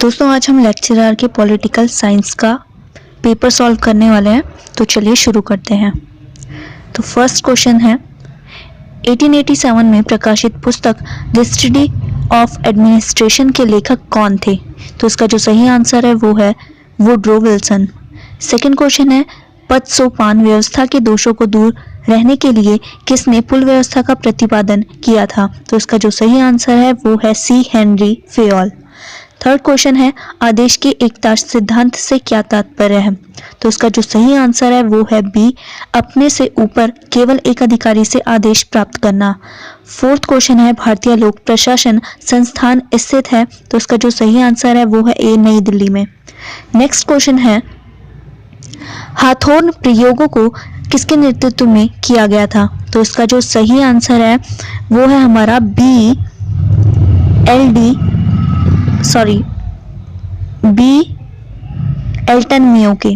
दोस्तों आज हम लेक्चरर के पॉलिटिकल साइंस का पेपर सॉल्व करने वाले हैं। तो चलिए शुरू करते हैं। तो फर्स्ट क्वेश्चन है 1887 में प्रकाशित पुस्तक द स्टडी ऑफ एडमिनिस्ट्रेशन के लेखक कौन थे? तो इसका जो सही आंसर है वो है वुड्रो विल्सन। सेकंड क्वेश्चन है पद सोपान व्यवस्था के दोषों को दूर रहने के लिए किसने पुल व्यवस्था का प्रतिपादन किया था? तो इसका जो सही आंसर है वो है सी हेनरी फेयोल। थर्ड क्वेश्चन है आदेश के एकता सिद्धांत से क्या तात्पर्य है? तो इसका जो सही आंसर है वो है बी, अपने से ऊपर केवल एक अधिकारी से आदेश प्राप्त करना। फोर्थ क्वेश्चन है भारतीय लोक प्रशासन संस्थान स्थित है? तो इसका जो सही आंसर है वो है ए, नई दिल्ली में। नेक्स्ट क्वेश्चन है हाथोर्न प्रयोगों को किसके नेतृत्व में किया गया था? तो इसका जो सही आंसर है वो है हमारा बी, एल्टन मियो के।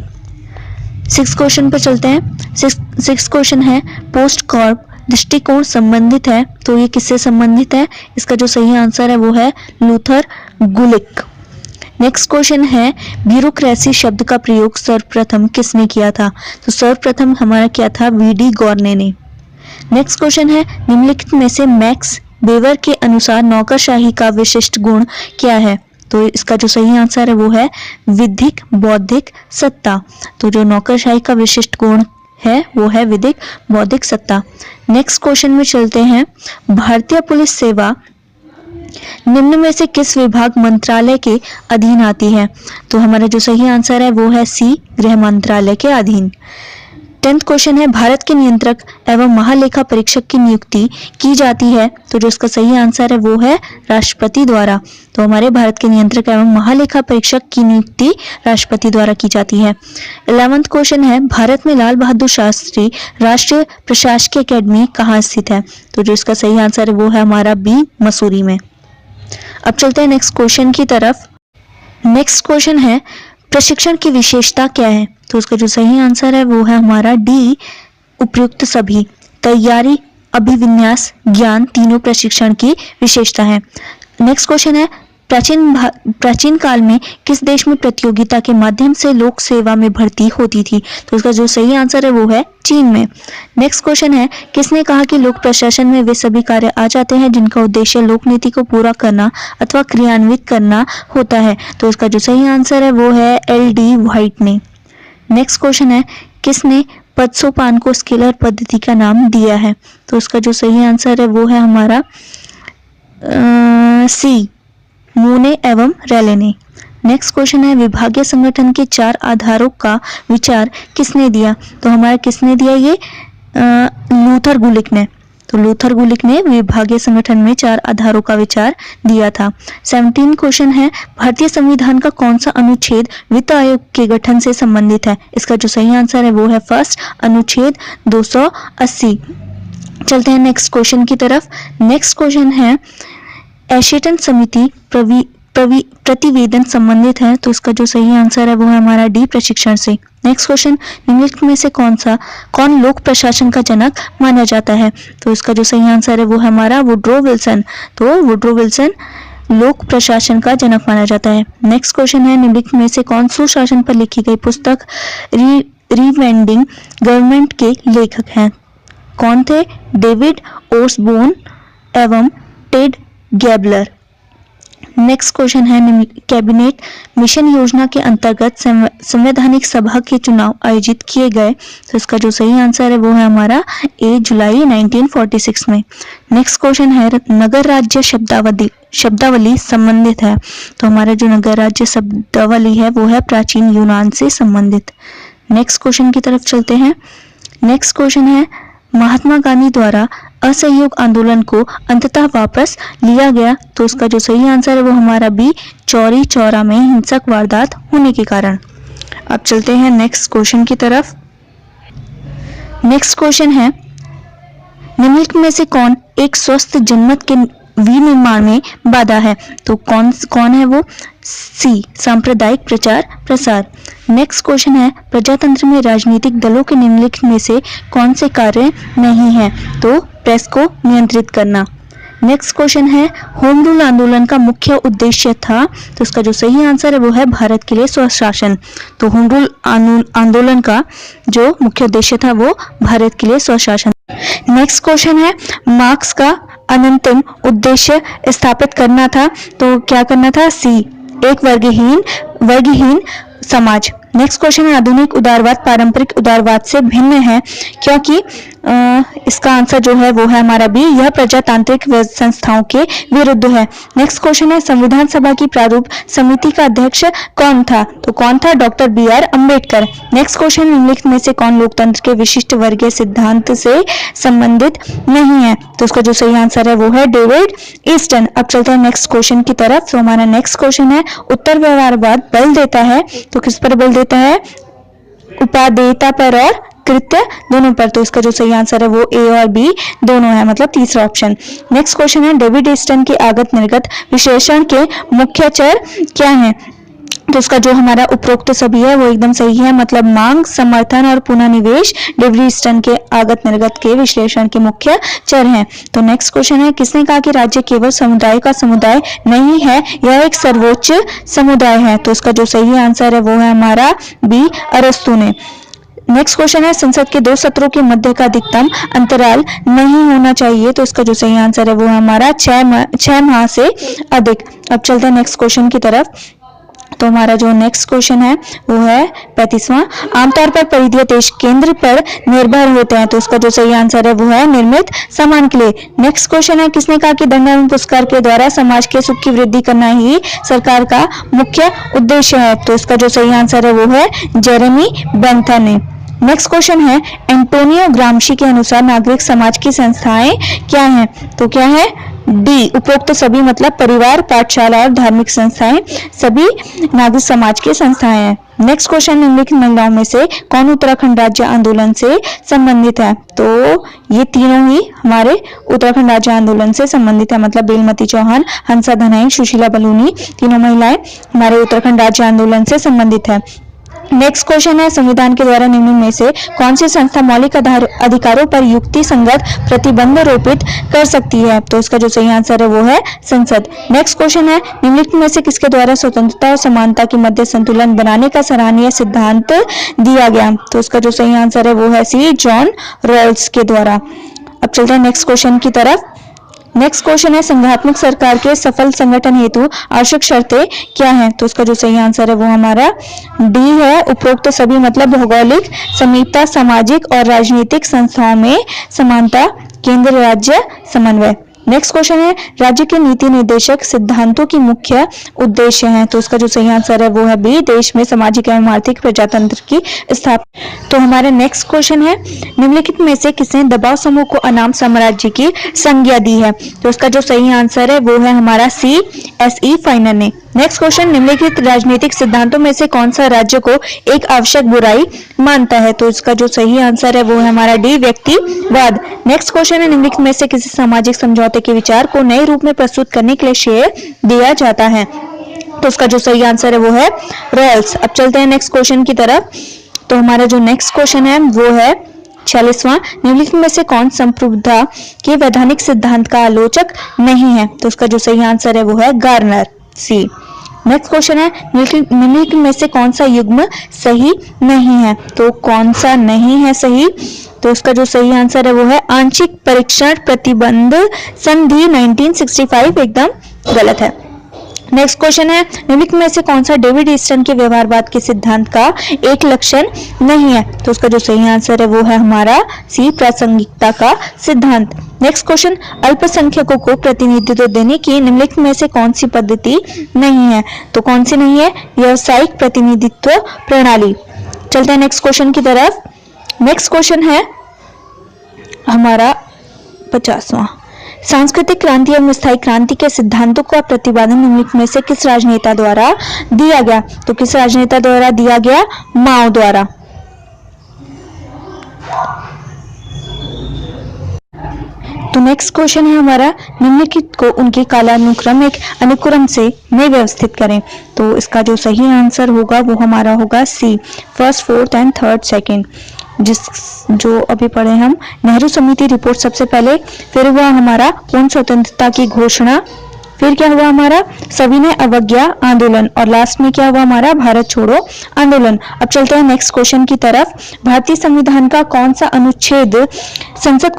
सिक्स क्वेश्चन पर चलते हैं। सिक्स क्वेश्चन है पोस्ट कॉर्प दृष्टिकोण संबंधित है? तो ये किससे संबंधित है? इसका जो सही आंसर है वो है लूथर गुलिक। नेक्स्ट क्वेश्चन है ब्यूरोक्रेसी शब्द का प्रयोग सर्वप्रथम किसने किया था? तो सर्वप्रथम हमारा क्या था? वीडी गॉर्ने ने। नेक्स्ट क्वेश्चन है निम्नलिखित में से मैक्स वेबर के अनुसार नौकरशाही का विशिष्ट गुण क्या है? तो इसका जो सही आंसर है वो है विधिक बौद्धिक सत्ता। तो जो नौकरशाही का विशिष्ट गुण है वो है विधिक बौद्धिक सत्ता। नेक्स्ट क्वेश्चन में चलते हैं भारतीय पुलिस सेवा निम्न में से किस विभाग मंत्रालय के अधीन आती है? तो हमारा जो सही आंसर है वो है सी, गृह मंत्रालय के अधीन। 10th क्वेश्चन है भारत के नियंत्रक एवं महालेखा परीक्षक की नियुक्ति की जाती है? तो जो इसका सही आंसर है वो है राष्ट्रपति द्वारा। तो हमारे भारत के नियंत्रक एवं महालेखा परीक्षक की नियुक्ति राष्ट्रपति द्वारा की जाती है। 11th क्वेश्चन है भारत में लाल बहादुर शास्त्री राष्ट्रीय प्रशासकीय अकेडमी कहाँ स्थित है? तो जो इसका सही आंसर है वो है हमारा बी, मसूरी में। अब चलते हैं नेक्स्ट क्वेश्चन की तरफ। नेक्स्ट क्वेश्चन है प्रशिक्षण की विशेषता क्या है? तो उसका जो सही आंसर है वो है हमारा डी, उपयुक्त सभी। तैयारी, अभिविन्यास, ज्ञान तीनों प्रशिक्षण की विशेषता है। नेक्स्ट क्वेश्चन है प्राचीन काल में किस देश में प्रतियोगिता के माध्यम से लोक सेवा में भर्ती होती थी? तो उसका जो सही आंसर है वो है चीन में। नेक्स्ट क्वेश्चन है किसने कहा कि लोक प्रशासन में वे सभी कार्य आ जाते हैं जिनका उद्देश्य लोक नीति को पूरा करना अथवा क्रियान्वित करना होता है? तो इसका जो सही आंसर है वो है एल.डी. व्हाइट ने। नेक्स्ट क्वेश्चन है किसने पदसोपान को स्केलर पद्धति का नाम दिया है? तो इसका जो सही आंसर है वो है हमारा सी, मूने एवं रैले ने। नेक्स्ट क्वेश्चन है विभागीय संगठन के 4 आधारों का विचार किसने दिया? तो हमारा किसने दिया ये? लूथर गुलिक ने। तो लूथर गुलिक ने विभागीय संगठन में 4 आधारों का विचार दिया था। 17 क्वेश्चन है भारतीय संविधान का कौन सा अनुच्छेद वित्त आयोग के गठन से संबंधित है? इसका जो सही आंसर है वो है फर्स्ट, अनुच्छेद 280। चलते हैं नेक्स्ट क्वेश्चन की तरफ। नेक्स्ट क्वेश्चन है एशेटन समिति प्रतिवेदन संबंधित है? तो इसका जो सही आंसर है वो है हमारा डी, प्रशिक्षण से। नेक्स्ट क्वेश्चन निम्नलिखित में से कौन लोक प्रशासन का जनक माना जाता है? तो इसका जो सही आंसर है वो है हमारा वुड्रो विल्सन। तो वुड्रो विल्सन लोक प्रशासन का जनक माना जाता है। नेक्स्ट क्वेश्चन है निम्नलिखित में से कौन सुशासन पर लिखी गई पुस्तक रिवेंडिंग गवर्नमेंट के लेखक हैं? कौन थे? डेविड ओसबोर्न एवं टेड गैबलर। नेक्स्ट क्वेश्चन है कैबिनेट मिशन योजना के अंतर्गत संवैधानिक सभा के चुनाव आयोजित किए गए? तो इसका जो सही आंसर है वो है हमारा ए, जुलाई 1946 में। नेक्स्ट क्वेश्चन है नगर राज्य शब्दावली संबंधित है? तो हमारा जो नगर राज्य शब्दावली है वो है प्राचीन यूनान से संबंधित। नेक्स्ट क्वेश्चन की तरफ चलते हैं। नेक्स्ट क्वेश्चन है महात्मा गांधी द्वारा असहयोग आंदोलन को अंततः वापस लिया गया? तो उसका जो सही आंसर है वो हमारा बी, चौरी चौरा में हिंसक वारदात होने के कारण। अब चलते हैं नेक्स्ट क्वेश्चन की तरफ। नेक्स्ट क्वेश्चन है निम्नलिखित में से कौन एक स्वस्थ जनमत के विनिर्माण में बाधा है? तो कौन है वो? सी, सांप्रदायिक प्रचार प्रसार। नेक्स्ट क्वेश्चन है प्रजातंत्र में राजनीतिक दलों के निम्नलिखित में से कौन से कार्य नहीं है? तो प्रेस को नियंत्रित करना। नेक्स्ट क्वेश्चन है होम रूल आंदोलन का मुख्य उद्देश्य था, तो इसका जो सही आंसर है वो है भारत के लिए स्वशासन। तो होम रूल आंदोलन का जो मुख्य उद्देश्य था वो भारत के लिए स्वशासन। नेक्स्ट क्वेश्चन है मार्क्स का अनंतिम उद्देश्य स्थापित करना था, तो क्या करना था? सी, एक वर्गहीन समाज। नेक्स्ट क्वेश्चन है आधुनिक उदारवाद पारंपरिक उदारवाद से भिन्न है, क्योंकि इसका आंसर जो है वो है हमारा बी, यह प्रजातांत्रिक संस्थाओं के विरुद्ध है। नेक्स्ट क्वेश्चन है संविधान सभा की प्रारूप समिति का अध्यक्ष कौन था, तो कौन था? Doctor B R. Ambedkar. Next question निम्नलिखित में से कौन लोकतंत्र के विशिष्ट वर्गीय सिद्धांत से संबंधित नहीं है, तो उसका जो सही आंसर है वो है डेविड ईस्टन। अब चलते हैं नेक्स्ट क्वेश्चन की तरफ। तो हमारा नेक्स्ट क्वेश्चन है उत्तर व्यवहारवाद बल देता है, तो किस पर बल देता है? उपादेयता पर और कृत्य दोनों पर, तो इसका जो सही आंसर है वो ए और बी दोनों है, मतलब तीसरा ऑप्शन। नेक्स्ट क्वेश्चन है डेविड ईस्टन के आगत निर्गत विश्लेषण के मुख्य चर क्या हैं, तो इसका जो हमारा उपरोक्त सभी है वो एकदम सही है, मतलब मांग, समर्थन और पुनर्निवेश डेविड ईस्टन के आगत निर्गत के विश्लेषण के मुख्य चर हैं। तो नेक्स्ट क्वेश्चन है किसने कहा कि राज्य केवल समुदाय का समुदाय नहीं है, यह एक सर्वोच्च समुदाय है, तो इसका जो सही आंसर है वो है हमारा बी, अरस्तु ने। नेक्स्ट क्वेश्चन है संसद के 2 सत्रों के मध्य का अधिकतम अंतराल नहीं होना चाहिए, तो इसका जो सही आंसर है वो है हमारा 6 माह से अधिक। अब चलते हैं नेक्स्ट क्वेश्चन की तरफ। तो हमारा जो नेक्स्ट क्वेश्चन है वो है 35वां। आमतौर पर परिधीय देश केंद्र पर निर्भर होते हैं, तो इसका जो सही आंसर है वो है निर्मित सामान के लिए। नेक्स्ट क्वेश्चन है किसने कहा कि दंड एवं पुरस्कार के द्वारा समाज के सुख की वृद्धि करना ही सरकार का मुख्य उद्देश्य है, तो इसका जो सही आंसर है वो है जेरेमी बेंथम ने। नेक्स्ट क्वेश्चन है एंटोनियो ग्राम्शी के अनुसार नागरिक समाज की संस्थाएं क्या हैं, तो क्या है? डी, उपरोक्त सभी, मतलब परिवार, पाठशाला और धार्मिक संस्थाएं सभी नागरिक समाज की संस्थाएं हैं। नेक्स्ट क्वेश्चन निम्नलिखित महिलाओं में से कौन उत्तराखंड राज्य आंदोलन से संबंधित है, तो ये तीनों ही हमारे उत्तराखंड राज्य आंदोलन से संबंधित है, मतलब बेलमती चौहान, हंसा धनाई, सुशीला बलूनी, तीनों महिलाएं हमारे उत्तराखंड राज्य आंदोलन से संबंधित है। नेक्स्ट क्वेश्चन है संविधान के द्वारा निम्न में से कौन सी संस्था मौलिक अधिकारों पर युक्ति संगत प्रतिबंध रोपित कर सकती है, तो इसका जो सही आंसर है वो है संसद। नेक्स्ट क्वेश्चन है निम्नलिखित में से किसके द्वारा स्वतंत्रता और समानता के मध्य संतुलन बनाने का सराहनीय सिद्धांत दिया गया, तो इसका जो सही आंसर है वो है सी, जॉन रॉल्स के द्वारा। अब चलते हैं नेक्स्ट क्वेश्चन की तरफ। नेक्स्ट क्वेश्चन है संघात्मक सरकार के सफल संगठन हेतु आवश्यक शर्तें क्या हैं, तो इसका जो सही आंसर है वो हमारा डी है, उपरोक्त सभी, मतलब भौगोलिक समीपता, सामाजिक और राजनीतिक संस्थाओं में समानता, केंद्र राज्य समन्वय। नेक्स्ट क्वेश्चन है राज्य के नीति निर्देशक सिद्धांतों की मुख्य उद्देश्य हैं, तो इसका जो सही आंसर है वो है बी, देश में सामाजिक एवं आर्थिक प्रजातंत्र की स्थापना। तो हमारा नेक्स्ट क्वेश्चन है निम्नलिखित में से किसने दबाव समूह को अनाम साम्राज्य की संज्ञा दी है, तो इसका जो सही आंसर है वो है हमारा सी, एस.ई. फाइनर ने। नेक्स्ट क्वेश्चन निम्नलिखित राजनीतिक सिद्धांतों में से कौन सा राज्य को एक आवश्यक बुराई मानता है, तो इसका जो सही आंसर है वो है हमारा डी, व्यक्तिवाद। नेक्स्ट क्वेश्चन है निम्नलिखित में से किसी सामाजिक समझौते के विचार को नए रूप में प्रस्तुत करने के लिए श्रेय दिया जाता है, तो इसका जो सही आंसर है वो है रॉल्स। अब चलते हैं नेक्स्ट क्वेश्चन की तरफ। तो हमारा जो नेक्स्ट क्वेश्चन है वो है 46वां। निम्नलिखित में से कौन संप्रभुता के वैधानिक सिद्धांत का आलोचक नहीं है, तो इसका जो सही आंसर है वो है गार्नर, सी। नेक्स्ट क्वेश्चन है निम्नलिखित में से कौन सा युग्म सही नहीं है, तो कौन सा नहीं है सही, तो इसका जो सही आंसर है वो है आंशिक परीक्षण प्रतिबंध संधि 1965 एकदम गलत है। नेक्स्ट क्वेश्चन है निम्नलिखित में से कौन सा डेविड ईस्टन के व्यवहारवाद के सिद्धांत का एक लक्षण नहीं है, तो उसका जो सही आंसर है वो है हमारा सी, प्रासंगिकता का सिद्धांत। नेक्स्ट क्वेश्चन अल्पसंख्यकों को प्रतिनिधित्व देने की निम्नलिखित में से कौन सी पद्धति नहीं है, तो कौन सी नहीं है? व्यावसायिक प्रतिनिधित्व प्रणाली। चलते हैं नेक्स्ट क्वेश्चन की तरफ। नेक्स्ट क्वेश्चन है हमारा 50वां। सांस्कृतिक क्रांति एवं स्थायी क्रांति के सिद्धांतों का प्रतिपादन निम्नलिखित में से किस राजनेता द्वारा दिया गया, तो किस राजनेता द्वारा दिया गया? माओ द्वारा। तो नेक्स्ट क्वेश्चन है हमारा निम्नलिखित को उनके कालानुक्रम एक अनुक्रम से में व्यवस्थित करें, तो इसका जो सही आंसर होगा वो हमारा होगा C, first, fourth and third, second. जो अभी पढ़े हम, नेहरू समिति रिपोर्ट सबसे पहले, फिर हुआ हमारा पूर्ण स्वतंत्रता की घोषणा, फिर क्या हुआ हमारा सविनय अवज्ञा आंदोलन, और लास्ट में क्या हुआ हमारा भारत छोड़ो आंदोलन। अब चलते हैं नेक्स्ट क्वेश्चन की तरफ। भारतीय संविधान का कौन सा अनुच्छेद संसद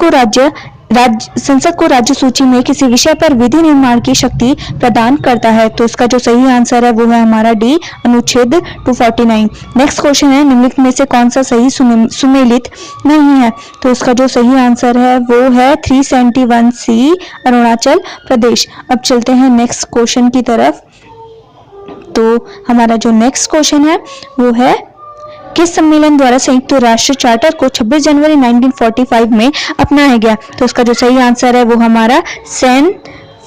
को राज्य सूची में किसी विषय पर विधि निर्माण की शक्ति प्रदान करता है? तो इसका जो सही आंसर है वो है हमारा डी, अनुच्छेद 249। नेक्स्ट क्वेश्चन है, निम्नलिखित में से कौन सा सही सुमेलित नहीं है? तो इसका जो सही आंसर है वो है 371C, अरुणाचल प्रदेश। अब चलते हैं नेक्स्ट क्वेश्चन की तरफ। तो हमारा जो नेक्स्ट क्वेश्चन है वो है, किस सम्मेलन द्वारा संयुक्त राष्ट्र चार्टर को 26 जनवरी 1945 में अपनाया गया? तो उसका जो सही आंसर है वो हमारा सैन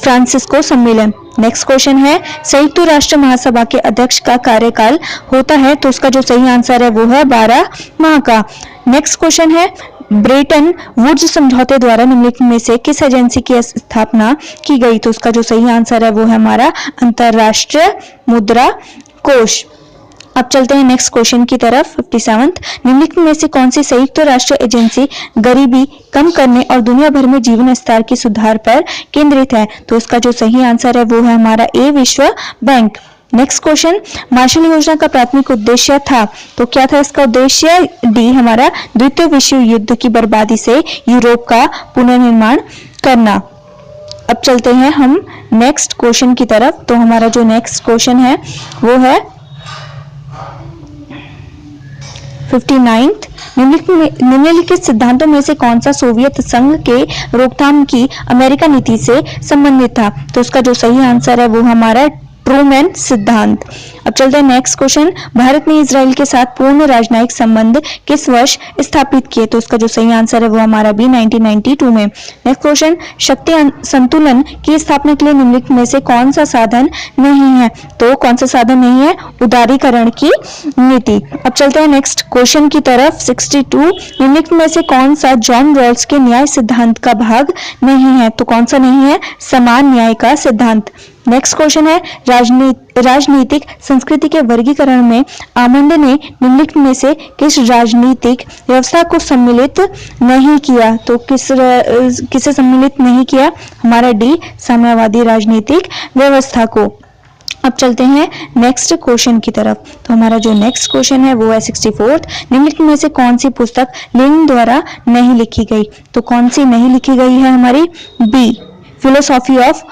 फ्रांसिस्को सम्मेलन। नेक्स्ट क्वेश्चन है, संयुक्त राष्ट्र महासभा के अध्यक्ष का कार्यकाल होता है? तो उसका जो सही आंसर है वो है 12 माह का। नेक्स्ट क्वेश्चन है, ब्रेटन वुड्स समझौते द्वारा निम्नलिखित में से किस एजेंसी की स्थापना की गई? तो उसका जो सही आंसर है वो है हमारा अंतरराष्ट्रीय मुद्रा कोष। अब चलते हैं नेक्स्ट क्वेश्चन की तरफ। 57, निम्नलिखित में से कौन सी संयुक्त राष्ट्र एजेंसी गरीबी कम करने और दुनिया भर में जीवन स्तर की सुधार पर केंद्रित है? तो इसका जो सही आंसर है वो है हमारा ए, विश्व बैंक। नेक्स्ट क्वेश्चन, मार्शल योजना का प्राथमिक उद्देश्य था? तो क्या था इसका उद्देश्य? डी, हमारा द्वितीय विश्व युद्ध की बर्बादी से यूरोप का पुनर्निर्माण करना। अब चलते हैं हम नेक्स्ट क्वेश्चन की तरफ। तो हमारा जो नेक्स्ट क्वेश्चन है वो है 59th, निम्नलिखित सिद्धांतों में से कौन सा सोवियत संघ के रोकथाम की अमेरिका नीति से संबंधित था? तो उसका जो सही आंसर है वो हमारा ट्रूमैन सिद्धांत। अब चलते हैं नेक्स्ट क्वेश्चन, भारत ने इजराइल के साथ पूर्ण राजनयिक संबंध किस वर्ष स्थापित किए? तो उसका जो सही आंसर है वो हमारा बी, 1992 में। नेक्स्ट क्वेश्चन, शक्ति संतुलन की स्थापना के लिए निम्नलिखित में से कौन सा साधन नहीं है? तो कौन सा साधन नहीं है? उदारीकरण की नीति। अब चलते हैं नेक्स्ट क्वेश्चन की तरफ। 62, निम्नलिखित में से कौन सा जॉन रॉल्स के न्याय सिद्धांत का भाग नहीं है? तो कौन सा नहीं है? समान न्याय का सिद्धांत। नेक्स्ट क्वेश्चन है, राजनीतिक संस्कृति के वर्गीकरण में आमंड ने निम्नलिखित में से किस राजनीतिक व्यवस्था को सम्मिलित नहीं किया? तो किसे सम्मिलित नहीं किया? हमारा डी, साम्यवादी राजनीतिक व्यवस्था को। अब चलते हैं नेक्स्ट क्वेश्चन की तरफ। तो हमारा जो नेक्स्ट क्वेश्चन है वो है 64th, निम्नलिखित में से कौन सी पुस्तक लेनिन द्वारा नहीं लिखी गई? तो कौन सी नहीं लिखी गई है? हमारी बी, फिलोसॉफी ऑफ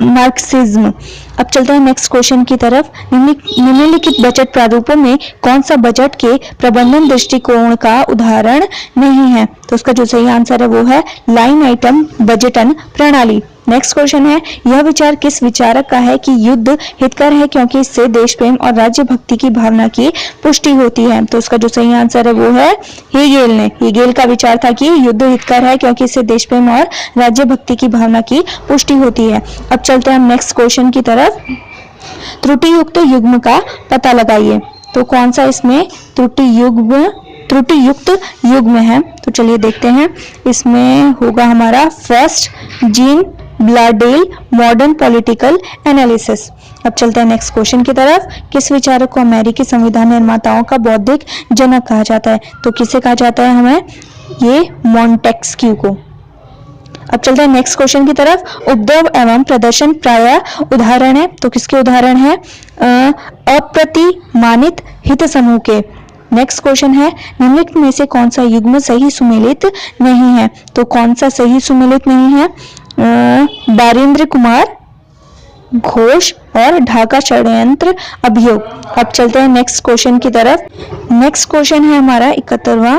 मार्क्सिज्म। अब चलते हैं नेक्स्ट क्वेश्चन की तरफ। निम्नलिखित बजट प्रारूपों में कौन सा बजट के प्रबंधन दृष्टिकोण का उदाहरण नहीं है? तो उसका जो सही आंसर है वो है लाइन आइटम बजटन प्रणाली। नेक्स्ट क्वेश्चन है, यह विचार किस विचारक का है कि युद्ध हितकर है क्योंकि इससे देश प्रेम और राज्य भक्ति की भावना की पुष्टि होती है? तो उसका जो सही आंसर है वो है हेगेल ने। हेगेल का विचार था कि युद्ध हितकर है क्योंकि इससे देश प्रेम और राज्य भक्ति की भावना की पुष्टि होती है। अब चलते हैं हम नेक्स्ट क्वेश्चन की तरफ। त्रुटि युक्त युग्म का पता लगाइए। तो कौन सा इसमें त्रुटि युक्त युग्म है? तो चलिए देखते हैं। इसमें होगा हमारा first, Jean Blondel, modern political analysis. अब चलते हैं नेक्स्ट क्वेश्चन की तरफ। किस विचारक को अमेरिकी संविधान निर्माताओं का बौद्धिक जनक कहा जाता है? तो किसे कहा जाता है हमें? ये मॉन्टेस्क्यू को। अब चलते हैं नेक्स्ट क्वेश्चन की तरफ। उपद्रव एवं प्रदर्शन प्राय उदाहरण है? तो किसके उदाहरण है? अप्रतिमानित हित समूह के। नेक्स्ट क्वेश्चन है, निम्नलिखित में से कौन सा युग्म सही सुमेलित नहीं है? तो कौन सा सही सुमेलित नहीं है? बारिंद्र कुमार घोष और ढाका षड्यंत्र अभियोग। अब चलते हैं नेक्स्ट क्वेश्चन की तरफ। नेक्स्ट क्वेश्चन है हमारा 71वां,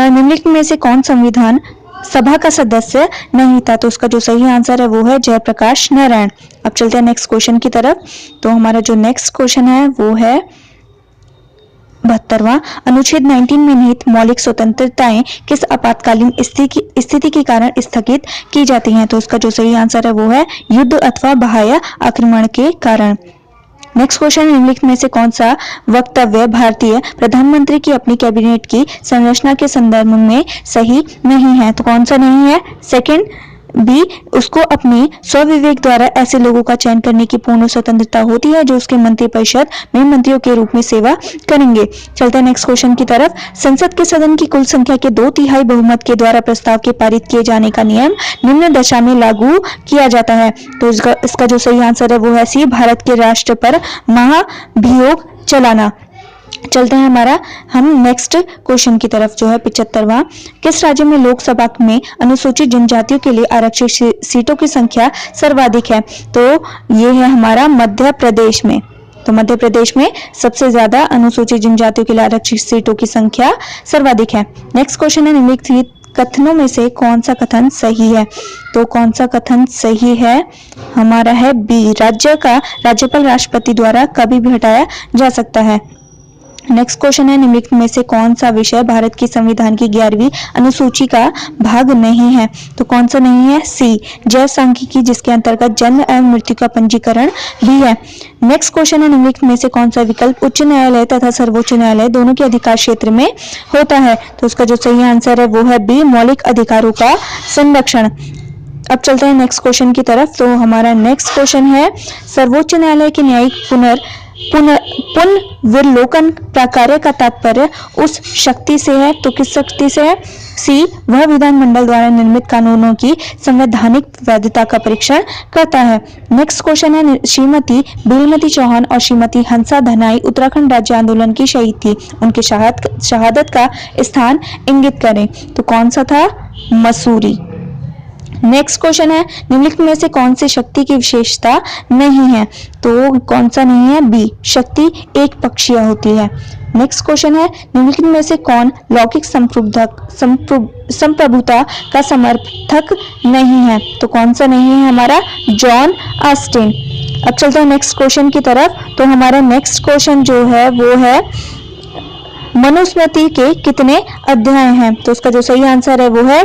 निम्नलिखित में से कौन संविधान सभा का सदस्य नहीं था? तो उसका जो सही आंसर है वो है जयप्रकाश नारायण। अब चलते हैं नेक्स्ट क्वेश्चन की तरफ। तो हमारा जो नेक्स्ट क्वेश्चन है वो है 72वां, अनुच्छेद 19 में निहित मौलिक स्वतंत्रताएं किस आपातकालीन स्थिति के कारण स्थगित की जाती हैं? तो उसका जो सही आंसर है वो है युद्ध अथवा बाह्य आक्रमण के कारण। नेक्स्ट क्वेश्चन, निम्नलिखित में से कौन सा वक्तव्य भारतीय प्रधानमंत्री की अपनी कैबिनेट की संरचना के संदर्भ में सही नहीं है? तो कौन सा नहीं है? सेकंड भी उसको अपने स्वविवेक द्वारा ऐसे लोगों का चयन करने की पूर्ण स्वतंत्रता होती है जो उसके मंत्रिपरिषद में मंत्रियों के रूप में सेवा करेंगे। चलते हैं नेक्स्ट क्वेश्चन की तरफ। संसद के सदन की कुल संख्या के 2/3 बहुमत के द्वारा प्रस्ताव के पारित किए जाने का नियम निम्न दशा में लागू किया जाता है। तो इसका जो सही आंसर है वो है सी, भारत के राष्ट्र पर महाभियोग चलाना। चलते हैं हम नेक्स्ट क्वेश्चन की तरफ जो है 75वां। किस राज्य में लोकसभा में अनुसूचित जनजातियों के लिए आरक्षित सीटों की संख्या सर्वाधिक है? तो ये है हमारा मध्य प्रदेश में। तो मध्य प्रदेश में सबसे ज्यादा अनुसूचित जनजातियों के लिए आरक्षित सीटों की संख्या सर्वाधिक है। नेक्स्ट क्वेश्चन है, निम्नलिखित कथनों में से कौन सा कथन सही है? तो कौन सा कथन सही है? हमारा है बी, राज्य का राज्यपाल राष्ट्रपति द्वारा कभी भी हटाया जा सकता है। नेक्स्ट क्वेश्चन है, निम्नलिखित में से कौन सा विषय भारत की संविधान की 11वीं अनुसूची का भाग नहीं है? तो कौन सा नहीं है? सी, जैव सांख्यिकी, जिसके अंतर्गत जन्म एवं मृत्यु का पंजीकरण भी है। नेक्स्ट क्वेश्चन है, निम्नलिखित में से कौन सा विकल्प उच्च न्यायालय तथा सर्वोच्च न्यायालय दोनों के अधिकार क्षेत्र में होता है? तो उसका जो सही आंसर है वो है बी, मौलिक अधिकारों का संरक्षण। अब चलते हैं नेक्स्ट क्वेश्चन की तरफ। तो हमारा नेक्स्ट क्वेश्चन है, सर्वोच्च न्यायालय के न्यायिक पुनर्विलोकन प्रक्रिया का तात्पर्य उस शक्ति से है। तो किस शक्ति से है? सी, वह विधानमंडल द्वारा निर्मित कानूनों की संवैधानिक वैधता का परीक्षण करता है। नेक्स्ट क्वेश्चन है, श्रीमती बीलमती चौहान और श्रीमती हंसा धनाई उत्तराखंड राज्य आंदोलन की शहीद थी, उनके शहादत का स्थान इंगित करें। तो कौन सा था? मसूरी। नेक्स्ट क्वेश्चन है, निम्नलिखित में से कौन सी शक्ति की विशेषता नहीं है? तो कौन सा नहीं है? बी, शक्ति एक पक्षीय होती है। नेक्स्ट क्वेश्चन है, निम्नलिखित में से कौन लौकिक संप्रभुता का समर्थक नहीं है? तो कौन सा नहीं है? हमारा जॉन ऑस्टिन। अब चलते हैं नेक्स्ट क्वेश्चन की तरफ। तो हमारा नेक्स्ट क्वेश्चन जो है वो है, मनुस्मृति के कितने अध्याय हैं? तो उसका जो सही आंसर है वो है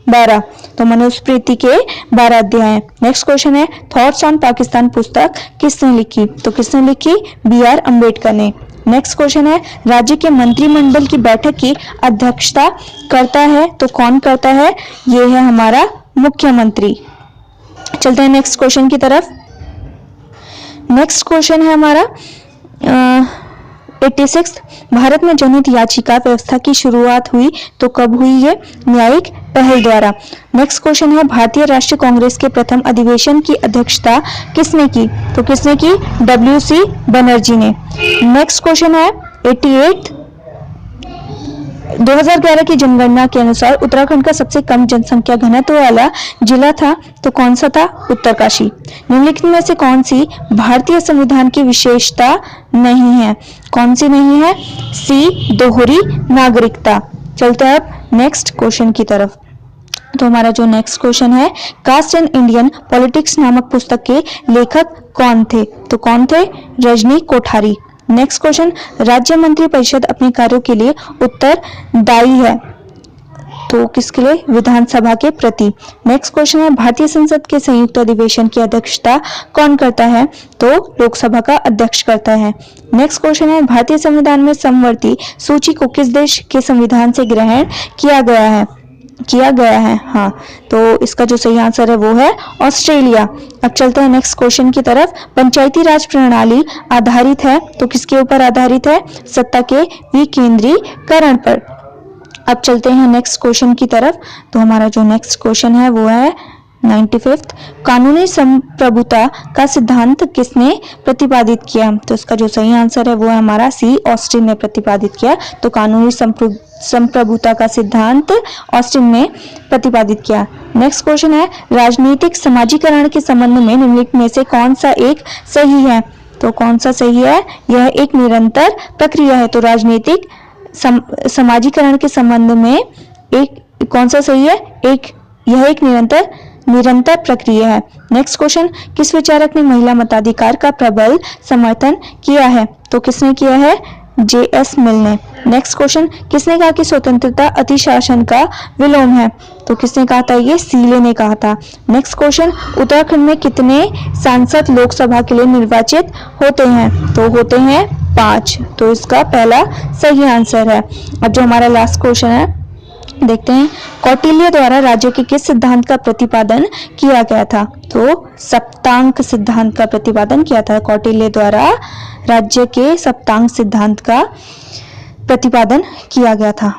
12। तो मनुस्मृति के 12 अध्याय हैं। नेक्स्ट क्वेश्चन है, थॉट्स ऑन पाकिस्तान पुस्तक किसने लिखी? तो किसने लिखी? बी.आर. अम्बेडकर ने। नेक्स्ट क्वेश्चन है, राज्य के मंत्रिमंडल की बैठक की अध्यक्षता करता है। तो कौन करता है? ये है हमारा मुख्यमंत्री। चलते हैं नेक्स्ट क्वेश्चन की तरफ। नेक्स्ट क्वेश्चन है हमारा 86। भारत में जनहित याचिका व्यवस्था की शुरुआत हुई तो कब हुई है? न्यायिक पहल द्वारा। नेक्स्ट क्वेश्चन है, भारतीय राष्ट्रीय कांग्रेस के प्रथम अधिवेशन की अध्यक्षता किसने की? तो किसने की? W.C. बनर्जी ने। नेक्स्ट क्वेश्चन है 88। 2011 की जनगणना के अनुसार उत्तराखंड का सबसे कम जनसंख्या घनत्व वाला जिला था। तो कौन सा था? उत्तरकाशी। निम्नलिखित में से कौन सी भारतीय संविधान की विशेषता नहीं है? कौन सी नहीं है? सी, दोहरी नागरिकता। चलते हैं अब नेक्स्ट क्वेश्चन की तरफ। तो हमारा जो नेक्स्ट क्वेश्चन है, कास्ट एंड इंडियन पॉलिटिक्स नामक पुस्तक के लेखक कौन थे? तो कौन थे? रजनी कोठारी। नेक्स्ट क्वेश्चन, राज्य मंत्री परिषद अपने कार्यों के लिए उत्तरदायी है। तो किसके लिए? विधानसभा के प्रति। नेक्स्ट क्वेश्चन है, भारतीय संसद के संयुक्त अधिवेशन की अध्यक्षता कौन करता है? तो लोकसभा का अध्यक्ष करता है। नेक्स्ट क्वेश्चन है, भारतीय संविधान में समवर्ती सूची को किस देश के संविधान से ग्रहण किया गया है? हाँ, तो इसका जो सही आंसर है वो है ऑस्ट्रेलिया। अब चलते हैं नेक्स्ट क्वेश्चन की तरफ। पंचायती राज प्रणाली आधारित है तो किसके ऊपर आधारित है? सत्ता के विकेंद्रीकरण पर। अब चलते हैं नेक्स्ट क्वेश्चन की तरफ। तो हमारा जो नेक्स्ट क्वेश्चन है वो है 95। कानूनी संप्रभुता का सिद्धांत किसने प्रतिपादित किया? तो इसका जो सही आंसर है वो है हमारा सी, ऑस्टिन ने प्रतिपादित किया। तो कानूनी संप्रभुता का सिद्धांत ऑस्टिन ने प्रतिपादित किया। नेक्स्ट क्वेश्चन है, राजनीतिक समाजीकरण के संबंध में निम्नलिखित में से कौन सा एक सही है? तो कौन सा सही है? यह एक निरंतर प्रक्रिया है। तो राजनीतिक समाजीकरण के संबंध में एक कौन सा सही है? यह एक निरंतर प्रक्रिया है। नेक्स्ट क्वेश्चन, किस विचारक ने महिला मताधिकार का प्रबल समर्थन किया है? तो किसने किया है? J.S. मिल ने। नेक्स्ट क्वेश्चन, किसने कहा कि स्वतंत्रता अतिशासन का विलोम है? तो किसने कहा था? ये सीले ने कहा था। नेक्स्ट क्वेश्चन, उत्तराखंड में कितने सांसद लोकसभा के लिए निर्वाचित होते हैं? तो होते हैं 5। तो इसका पहला सही आंसर है। अब जो हमारा लास्ट क्वेश्चन है देखते हैं, कौटिल्य द्वारा राज्य के किस सिद्धांत का प्रतिपादन किया गया था? तो सप्तांक सिद्धांत का प्रतिपादन किया था। कौटिल्य द्वारा राज्य के सप्तांक सिद्धांत का प्रतिपादन किया गया था।